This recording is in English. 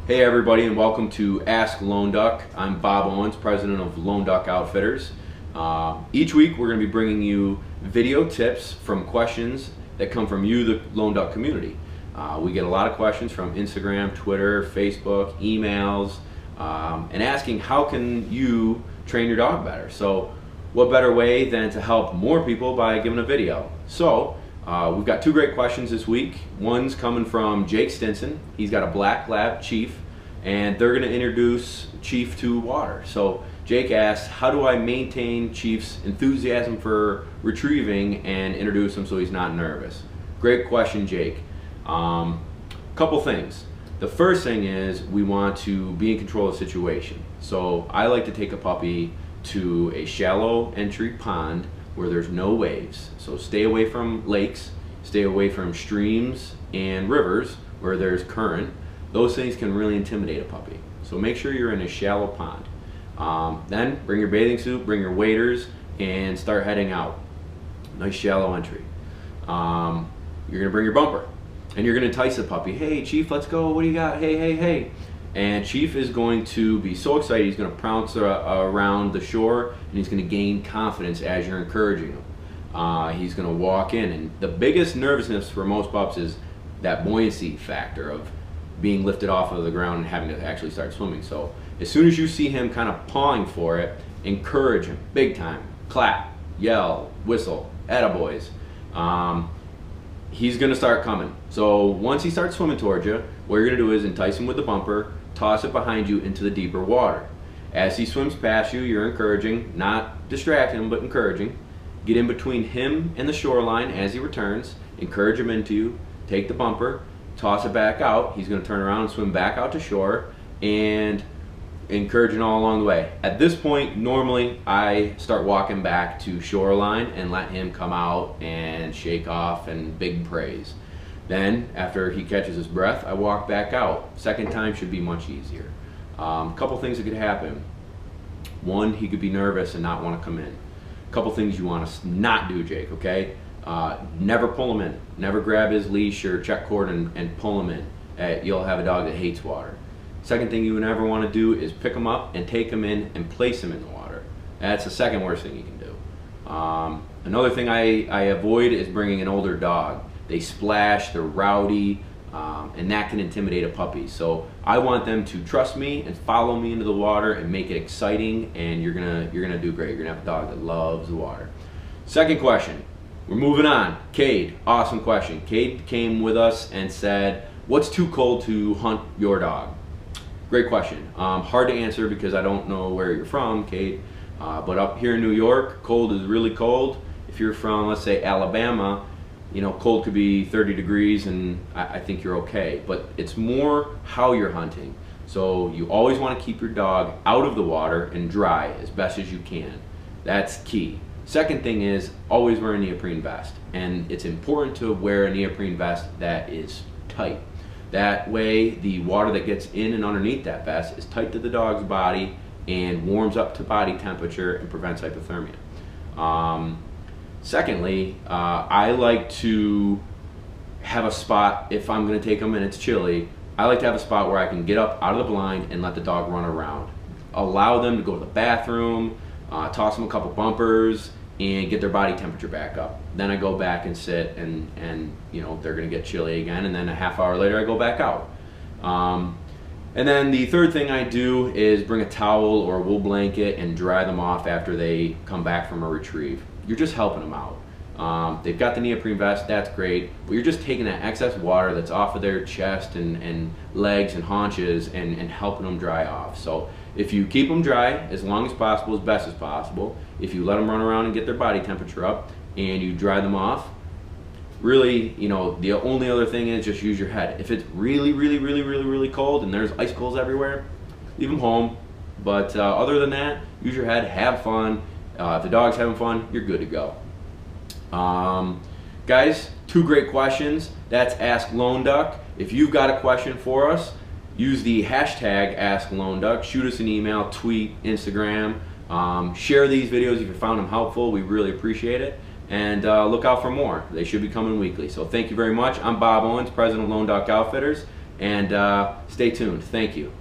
Hey everybody, and welcome to Ask Lone Duck. I'm Bob Owens, president of Lone Duck Outfitters. Each week we're going to be bringing you video tips from questions that come from you, the Lone Duck community. We get a lot of questions from Instagram, Twitter, Facebook, emails, and asking how can you train your dog better. So what better way than to help more people by giving a video. So we've got two great questions this week. One's coming from Jake Stinson. He's got a black lab Chief, and they're going to introduce Chief to water. So Jake asks, how do I maintain Chief's enthusiasm for retrieving and introduce him so he's not nervous? Great question, Jake. Couple things. The first thing is we want to be in control of the situation. So I like to take a puppy to a shallow entry pond where there's no waves. So stay away from lakes, stay away from streams and rivers where there's current. Those things can really intimidate a puppy. So make sure you're in a shallow pond. Then bring your bathing suit, bring your waders, and start heading out. Nice shallow entry. You're gonna bring your bumper and you're gonna entice the puppy. Hey Chief, let's go, what do you got? Hey, hey, hey. And Chief is going to be so excited, he's going to pounce around the shore, and he's going to gain confidence as you're encouraging him. He's going to walk in, and the biggest nervousness for most pups is that buoyancy factor of being lifted off of the ground and having to actually start swimming. So as soon as you see him kind of pawing for it, encourage him big time. Clap, yell, whistle, attaboys. He's going to start coming. So once he starts swimming towards you, what you're going to do is entice him with the bumper, toss it behind you into the deeper water. As he swims past you, you're encouraging, not distracting him, but encouraging. Get in between him and the shoreline as he returns, encourage him into you, take the bumper, toss it back out. He's going to turn around and swim back out to shore, and encouraging all along the way. At this point, normally I start walking back to shoreline and let him come out and shake off and big praise. Then, after he catches his breath, I walk back out. Second time should be much easier. Couple things that could happen. One, he could be nervous and not want to come in. Couple things you want to not do, Jake, okay? Never pull him in. Never grab his leash or check cord and pull him in. You'll have a dog that hates water. Second thing you would never want to do is pick him up and take him in and place him in the water. That's the second worst thing you can do. Another thing I avoid is bringing an older dog. They splash, they're rowdy, and that can intimidate a puppy. So I want them to trust me and follow me into the water and make it exciting, and you're gonna do great. You're gonna have a dog that loves the water. Second question, we're moving on. Cade, awesome question. Cade came with us and said, what's too cold to hunt your dog? Great question. Hard to answer because I don't know where you're from, Cade, but up here in New York, cold is really cold. If you're from, let's say, Alabama, you know, cold could be 30 degrees and I think you're okay, but it's more how you're hunting. So you always want to keep your dog out of the water and dry as best as you can. That's key. Second thing is always wear a neoprene vest, and it's important to wear a neoprene vest that is tight. That way the water that gets in and underneath that vest is tight to the dog's body and warms up to body temperature and prevents hypothermia. Secondly, I like to have a spot, if I'm going to take them and it's chilly, I like to have a spot where I can get up out of the blind and let the dog run around. Allow them to go to the bathroom, toss them a couple bumpers, and get their body temperature back up. Then I go back and sit, and you know, they're going to get chilly again, and then a half hour later I go back out. And then the third thing I do is bring a towel or a wool blanket and dry them off after they come back from a retrieve. You're just helping them out. They've got the neoprene vest, that's great, but you're just taking that excess water that's off of their chest and legs and haunches and helping them dry off. So if you keep them dry as long as possible, as best as possible, if you let them run around and get their body temperature up and you dry them off, really, you know, the only other thing is just use your head. If it's really, really, really, really, really cold and there's icicles everywhere, leave them home. But other than that, use your head, have fun. If the dog's having fun, you're good to go. Guys, two great questions. That's Ask Lone Duck. If you've got a question for us, use the hashtag Ask Lone Duck. Shoot us an email, tweet, Instagram. Share these videos if you found them helpful. We really appreciate it. And look out for more. They should be coming weekly. So thank you very much. I'm Bob Owens, president of Lone Duck Outfitters. and stay tuned. Thank you.